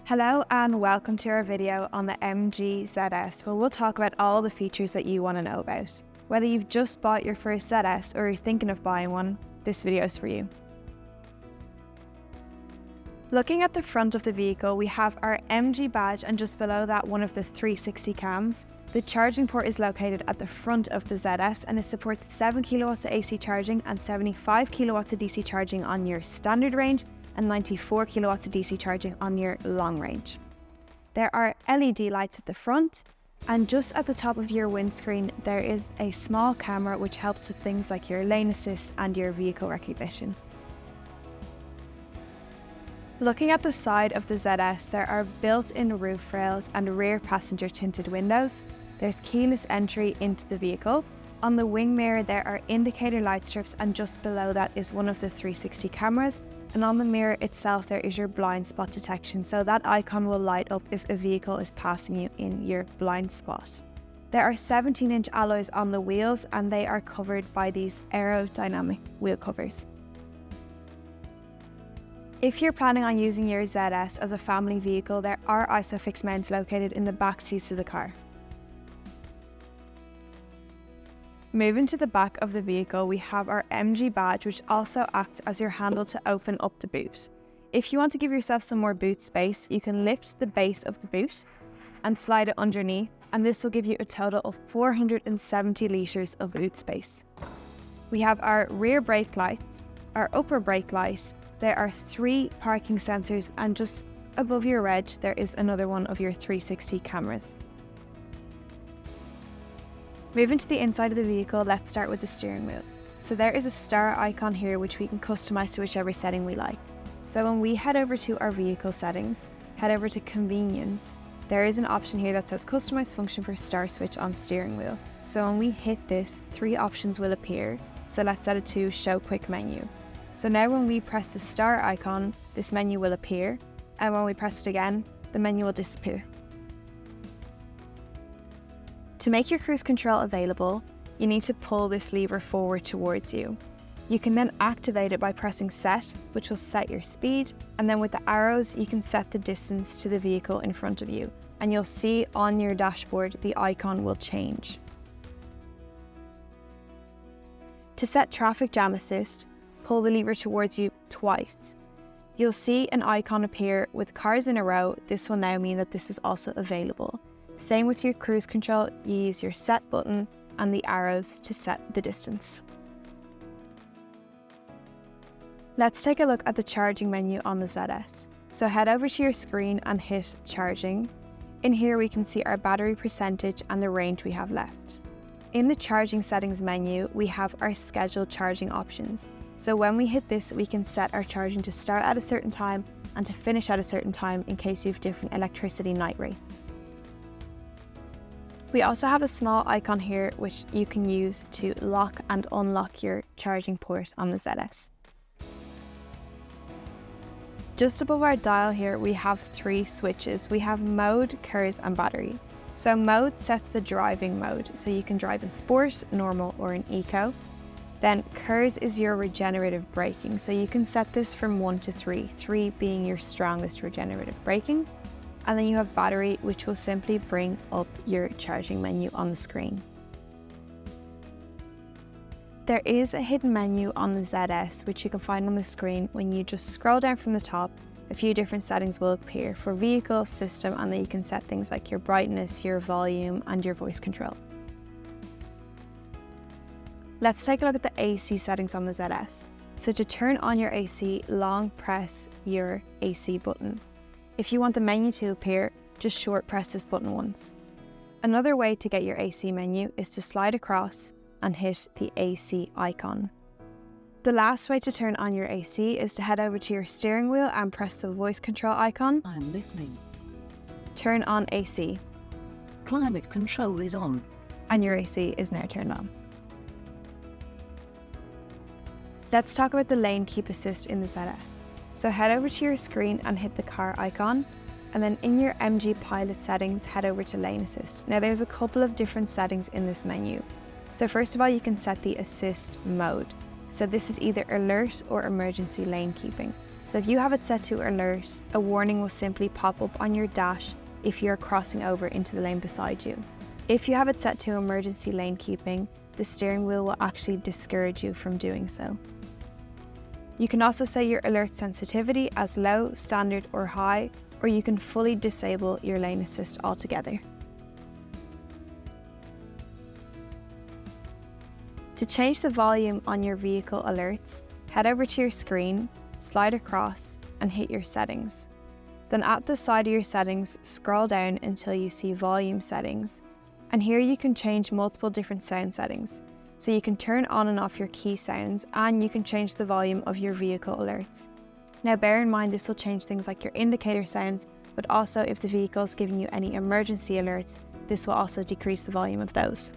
Hello and welcome to our video on the MG ZS, where we'll talk about all the features that you want to know about. Whether you've just bought your first ZS or you're thinking of buying one, this video is for you. Looking at the front of the vehicle, we have our MG badge, and just below that one of the 360 cams. The charging port is located at the front of the ZS, and it supports 7 kilowatts of AC charging and 75 kilowatts of DC charging on your standard range and 94 kilowatts of DC charging on your long range. There are LED lights at the front, and just at the top of your windscreen there is a small camera which helps with things like your lane assist and your vehicle recognition. Looking at the side of the ZS, there are built-in roof rails and rear passenger tinted windows. There's keyless entry into the vehicle. On the wing mirror there are indicator light strips, and just below that is one of the 360 cameras. And on the mirror itself there is your blind spot detection, so that icon will light up if a vehicle is passing you in your blind spot. There are 17-inch alloys on the wheels, and they are covered by these aerodynamic wheel covers. If you're planning on using your ZS as a family vehicle, there are Isofix mounts located in the back seats of the car. Moving to the back of the vehicle, we have our MG badge, which also acts as your handle to open up the boot. If you want to give yourself some more boot space, you can lift the base of the boot and slide it underneath, and this will give you a total of 470 litres of boot space. We have our rear brake lights, our upper brake light. There are 3 parking sensors, and just above your reg there is another one of your 360 cameras. Moving to the inside of the vehicle, let's start with the steering wheel. So there is a star icon here which we can customize to whichever setting we like. So when we head over to our vehicle settings, head over to convenience, there is an option here that says customize function for star switch on steering wheel. So when we hit this, 3 options will appear. So let's set it to show quick menu. So now when we press the star icon, this menu will appear, and when we press it again, the menu will disappear. To make your cruise control available, you need to pull this lever forward towards you. You can then activate it by pressing set, which will set your speed, and then with the arrows you can set the distance to the vehicle in front of you, and you'll see on your dashboard the icon will change. To set traffic jam assist, pull the lever towards you twice. You'll see an icon appear with cars in a row. This will now mean that this is also available. Same with your cruise control, you use your set button and the arrows to set the distance. Let's take a look at the charging menu on the ZS. So head over to your screen and hit charging. In here we can see our battery percentage and the range we have left. In the charging settings menu, we have our scheduled charging options. So when we hit this, we can set our charging to start at a certain time and to finish at a certain time in case you have different electricity night rates. We also have a small icon here which you can use to lock and unlock your charging port on the ZS. Just above our dial here we have 3 switches. We have mode, KERS and battery. So mode sets the driving mode, so you can drive in sport, normal or in eco. Then KERS is your regenerative braking, so you can set this from 1 to 3, 3 being your strongest regenerative braking. And then you have battery, which will simply bring up your charging menu on the screen. There is a hidden menu on the ZS which you can find on the screen. When you just scroll down from the top, a few different settings will appear for vehicle, system, and then you can set things like your brightness, your volume, and your voice control. Let's take a look at the AC settings on the ZS. So to turn on your AC, long press your AC button. If you want the menu to appear, just short press this button once. Another way to get your AC menu is to slide across and hit the AC icon. The last way to turn on your AC is to head over to your steering wheel and press the voice control icon. I'm listening. Turn on AC. Climate control is on. And your AC is now turned on. Let's talk about the lane keep assist in the ZS. So head over to your screen and hit the car icon, and then in your MG Pilot settings, head over to lane assist. Now there's a couple of different settings in this menu. So first of all, you can set the assist mode. So this is either alert or emergency lane keeping. So if you have it set to alert, a warning will simply pop up on your dash if you're crossing over into the lane beside you. If you have it set to emergency lane keeping, the steering wheel will actually discourage you from doing so. You can also set your alert sensitivity as low, standard or high, or you can fully disable your lane assist altogether. To change the volume on your vehicle alerts, head over to your screen, slide across and hit your settings. Then at the side of your settings, scroll down until you see volume settings. And here you can change multiple different sound settings. So you can turn on and off your key sounds and you can change the volume of your vehicle alerts. Now bear in mind this will change things like your indicator sounds, but also if the vehicle is giving you any emergency alerts, this will also decrease the volume of those.